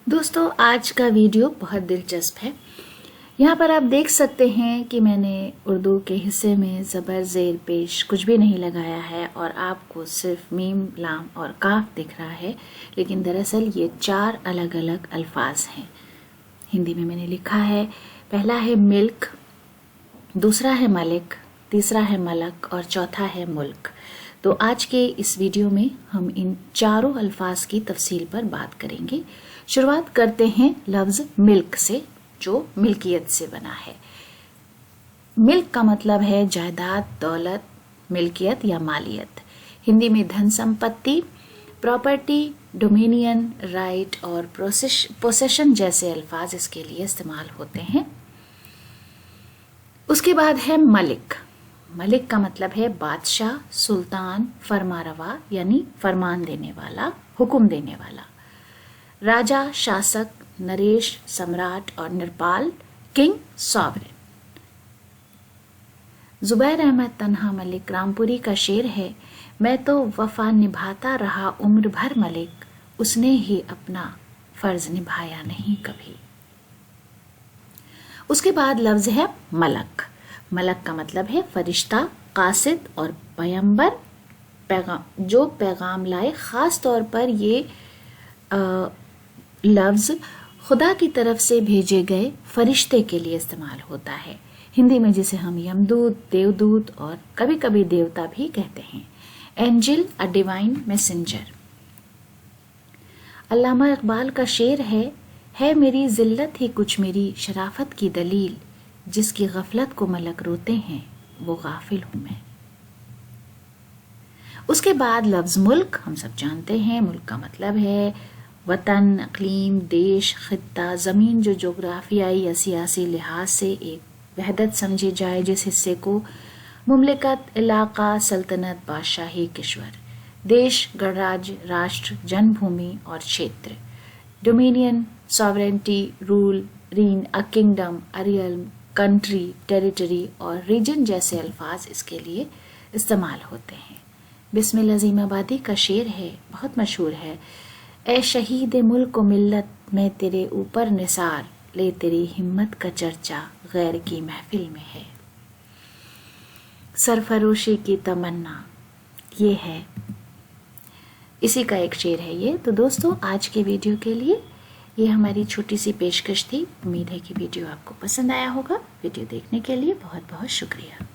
दोस्तों आज का वीडियो बहुत दिलचस्प है। यहाँ पर आप देख सकते हैं कि मैंने उर्दू के हिस्से में ज़बर ज़ेर पेश कुछ भी नहीं लगाया है और आपको सिर्फ मीम लाम और काफ दिख रहा है, लेकिन दरअसल ये 4 अलग अलग अल्फाज हैं। हिंदी में मैंने लिखा है, पहला है मिल्क, दूसरा है मलिक, तीसरा है मलक और चौथा है मुल्क। तो आज के इस वीडियो में हम इन चारों अल्फाज की तफसील पर बात करेंगे। शुरुआत करते हैं लफ्ज मिल्क से, जो मिल्कियत से बना है। मिल्क का मतलब है जायदाद, दौलत, मिल्कियत या मालियत। हिंदी में धन संपत्ति, प्रॉपर्टी, डोमिनियन, राइट और पोसेशन जैसे अल्फाज इसके लिए इस्तेमाल होते हैं। उसके बाद है मलिक। मलिक का मतलब है बादशाह, सुल्तान, फरमारवा यानी फरमान देने वाला, हुक्म देने वाला। राजा, शासक, नरेश, सम्राट और निरपाल, किंग, सॉवरेन। जुबैर अहमद तन्हा मलिक रामपुरी का शेर है, मैं तो वफा निभाता रहा उम्र भर मलिक, उसने ही अपना फर्ज निभाया नहीं कभी। उसके बाद लफ्ज है मलक। मलक का मतलब है फरिश्ता, कासिद और पैगंबर, जो पैगाम लाए। खास तौर पर ये लफ्ज खुदा की तरफ से भेजे गए फरिश्ते के लिए इस्तेमाल होता है। हिंदी में जिसे हम यमदूत, देवदूत और कभी कभी देवता भी कहते हैं। Angel, a divine messenger. Allama Iqbal का शेर है मेरी जिल्लत ही कुछ मेरी शराफत की दलील, जिसकी गफलत को मलक रोते हैं वो गाफिल हूं मैं। उसके बाद लफ्ज मुल्क हम सब जानते हैं। मुल्क का मतलब है वतन, अक़लीम, देश, खित्ता, ज़मीन जो जोग्राफियाई या सियासी लिहाज से एक वहदत समझे जाए, जिस हिस्से को मुमलिकत, इलाका, सल्तनत, बादशाही, किश्वर। देश, गणराज्य, राष्ट्र, जन्मभूमि और क्षेत्र। Dominion, sovereignty, rule, reign, a kingdom, a realm, country, territory और रीजन जैसे अल्फाज इसके लिए इस्तेमाल होते हैं। बिस्मिल अज़ीम आबादी का शेर है, बहुत मशहूर है, ए शहीद मुल्क मिल्लत में तेरे ऊपर निसार, ले तेरी हिम्मत का चर्चा गैर की महफिल में है। सरफरोशी की तमन्ना, ये है, इसी का एक शेर है ये। तो दोस्तों आज के वीडियो के लिए ये हमारी छोटी सी पेशकश थी। उम्मीद है कि वीडियो आपको पसंद आया होगा। वीडियो देखने के लिए बहुत बहुत शुक्रिया।